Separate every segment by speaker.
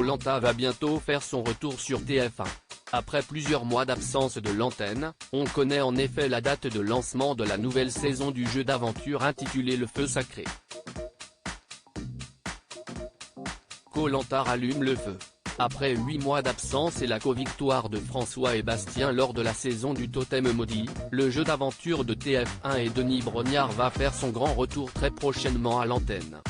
Speaker 1: Koh-Lanta va bientôt faire son retour sur TF1. Après plusieurs mois d'absence de l'antenne, on connaît en effet la date de lancement de la nouvelle saison du jeu d'aventure intitulé Le Feu Sacré. Koh-Lanta rallume le feu. Après 8 mois d'absence et la co-victoire de François et Bastien lors de la saison du Totem Maudit, le jeu d'aventure de TF1 et Denis Brognard va faire son grand retour très prochainement à l'antenne.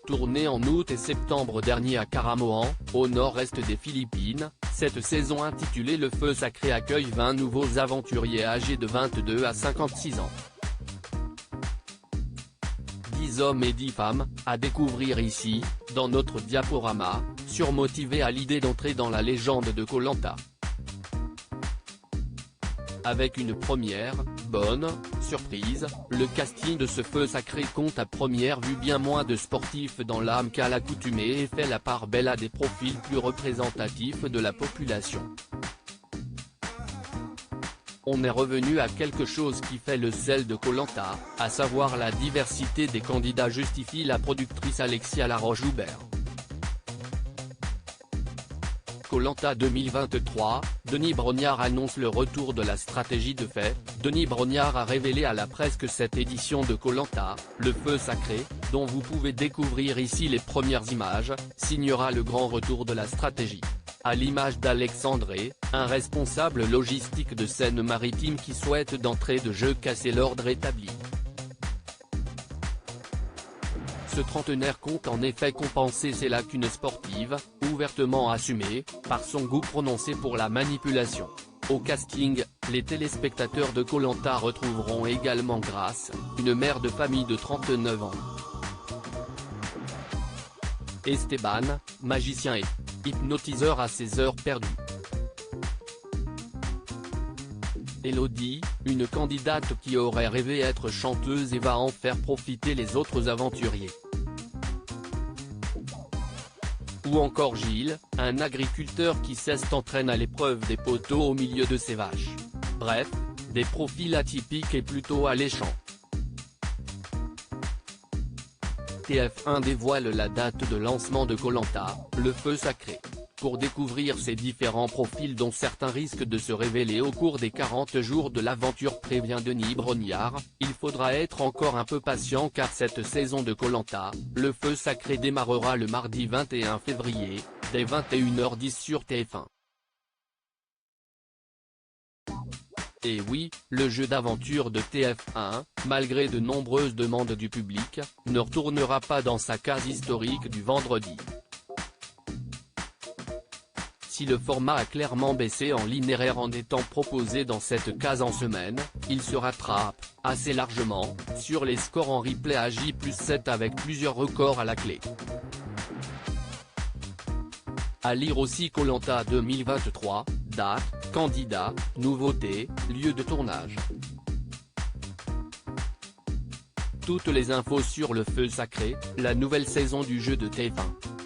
Speaker 1: Tourné en août et septembre dernier à Karamoan, au nord-est des Philippines, cette saison intitulée Le Feu Sacré accueille 20 nouveaux aventuriers âgés de 22 à 56 ans. 10 hommes et 10 femmes, à découvrir ici, dans notre diaporama, surmotivés à l'idée d'entrer dans la légende de Koh-Lanta. Avec une première, bonne, surprise, le casting de ce Feu Sacré compte à première vue bien moins de sportifs dans l'âme qu'à l'accoutumée et fait la part belle à des profils plus représentatifs de la population. On est revenu à quelque chose qui fait le sel de Koh-Lanta, à savoir la diversité des candidats, justifie la productrice Alexia Laroche-Joubert. Koh-Lanta 2023, Denis Brognard annonce le retour de la stratégie de fait. Denis Brognard a révélé à la presse que cette édition de Koh-Lanta, Le Feu Sacré, dont vous pouvez découvrir ici les premières images, signera le grand retour de la stratégie. À l'image d'Alexandre, un responsable logistique de Seine-Maritime qui souhaite d'entrée de jeu casser l'ordre établi. Ce trentenaire compte en effet compenser ses lacunes sportives, ouvertement assumées, par son goût prononcé pour la manipulation. Au casting, les téléspectateurs de Koh-Lanta retrouveront également Grace, une mère de famille de 39 ans. Esteban, magicien et hypnotiseur à ses heures perdues. Elodie, une candidate qui aurait rêvé être chanteuse et va en faire profiter les autres aventuriers. Ou encore Gilles, un agriculteur qui s'entraîne à l'épreuve des poteaux au milieu de ses vaches. Bref, des profils atypiques et plutôt alléchants. TF1 dévoile la date de lancement de Koh-Lanta, Le Feu Sacré. Pour découvrir ces différents profils dont certains risquent de se révéler au cours des 40 jours de l'aventure, prévient Denis Brognard, il faudra être encore un peu patient car cette saison de Koh-Lanta, Le Feu Sacré démarrera le mardi 21 février, dès 21h10 sur TF1. Et oui, le jeu d'aventure de TF1, malgré de nombreuses demandes du public, ne retournera pas dans sa case historique du vendredi. Si le format a clairement baissé en linéaire en étant proposé dans cette case en semaine, il se rattrape, assez largement, sur les scores en replay à J+7 avec plusieurs records à la clé. À lire aussi Koh-Lanta 2023, date, candidat, nouveautés, lieu de tournage. Toutes les infos sur Le Feu Sacré, la nouvelle saison du jeu de TF1.